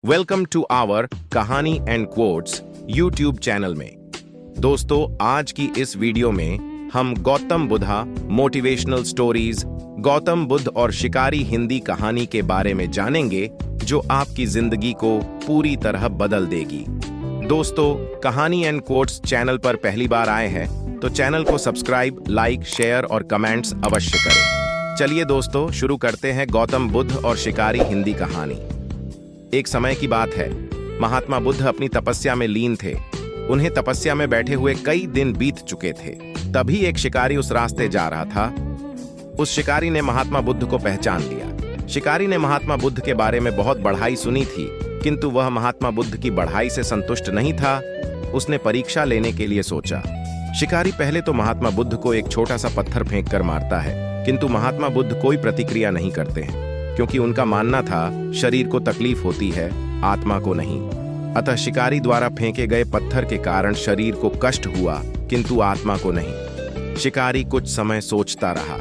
Welcome to our कहानी and quotes YouTube channel में। दोस्तों, आज की इस वीडियो में हम गौतम बुद्धा मोटिवेशनल स्टोरीज, गौतम बुद्ध और शिकारी हिंदी कहानी के बारे में जानेंगे जो आपकी जिंदगी को पूरी तरह बदल देगी। दोस्तों, कहानी एंड क्वोट्स चैनल पर पहली बार आए हैं तो चैनल को सब्सक्राइब, लाइक, शेयर और कमेंट्स अवश्य करें। चलिए दोस्तों, शुरू करते हैं गौतम बुद्ध और शिकारी हिंदी कहानी। एक समय की बात है, महात्मा बुद्ध अपनी तपस्या में लीन थे। उन्हें तपस्या में बैठे हुए कई दिन बीत चुके थे। तभी एक शिकारी उस रास्ते जा रहा था। उस शिकारी ने महात्मा बुद्ध को पहचान लिया। शिकारी ने महात्मा बुद्ध के बारे में बहुत बढ़ाई सुनी थी, किंतु वह महात्मा बुद्ध की बढ़ाई से संतुष्ट नहीं था। उसने परीक्षा लेने के लिए सोचा। शिकारी पहले तो महात्मा बुद्ध को एक छोटा सा पत्थर फेंक कर मारता है, किंतु महात्मा बुद्ध कोई प्रतिक्रिया नहीं करते हैं, क्योंकि उनका मानना था शरीर को तकलीफ होती है, आत्मा को नहीं। अतः शिकारी द्वारा फेंके गए पत्थर के कारण शरीर को कष्ट हुआ, किंतु आत्मा को नहीं। शिकारी कुछ समय सोचता रहा।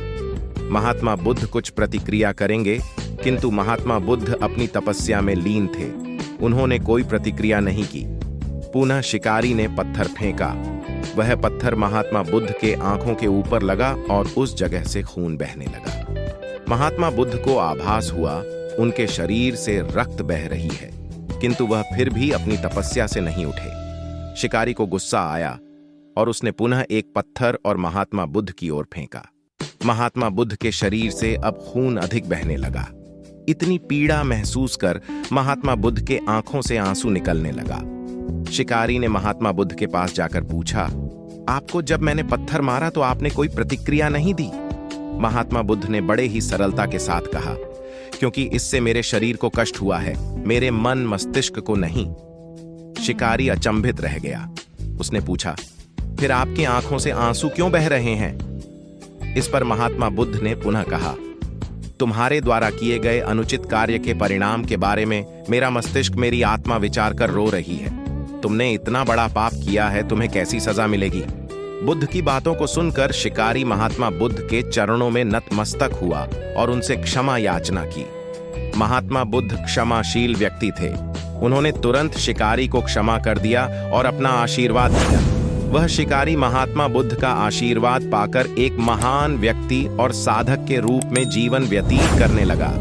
महात्मा बुद्ध कुछ प्रतिक्रिया करेंगे, किंतु महात्मा बुद्ध अपनी तपस्या में लीन थे। उन्होंने कोई प्रतिक्रिया नहीं की। पुनः शिकारी ने पत्थर फेंका। वह पत्थर महात्मा बुद्ध के आंखों के ऊपर लगा और उस जगह से खून बहने लगा। महात्मा बुद्ध को आभास हुआ उनके शरीर से रक्त बह रही है, किंतु वह फिर भी अपनी तपस्या से नहीं उठे। शिकारी को गुस्सा आया और उसने पुनः एक पत्थर और महात्मा बुद्ध की ओर फेंका। महात्मा बुद्ध के शरीर से अब खून अधिक बहने लगा। इतनी पीड़ा महसूस कर महात्मा बुद्ध के आंखों से आंसू निकलने लगा। शिकारी ने महात्मा बुद्ध के पास जाकर पूछा, आपको जब मैंने पत्थर मारा तो आपने कोई प्रतिक्रिया नहीं दी? महात्मा बुद्ध ने बड़े ही सरलता के साथ कहा, क्योंकि इससे मेरे शरीर को कष्ट हुआ है, मेरे मन मस्तिष्क को नहीं। शिकारी अचंभित रह गया। उसने पूछा, फिर आपकी आंखों से आंसू क्यों बह रहे हैं? इस पर महात्मा बुद्ध ने पुनः कहा, तुम्हारे द्वारा किए गए अनुचित कार्य के परिणाम के बारे में मेरा मस्तिष्क, मेरी आत्मा विचार कर रो रही है। तुमने इतना बड़ा पाप किया है, तुम्हें कैसी सजा मिलेगी? बुद्ध की बातों को सुनकर शिकारी महात्मा बुद्ध के चरणों में नतमस्तक हुआ और उनसे क्षमा याचना की। महात्मा बुद्ध क्षमाशील व्यक्ति थे। उन्होंने तुरंत शिकारी को क्षमा कर दिया और अपना आशीर्वाद दिया। वह शिकारी महात्मा बुद्ध का आशीर्वाद पाकर एक महान व्यक्ति और साधक के रूप में जीवन व्यतीत करने लगा।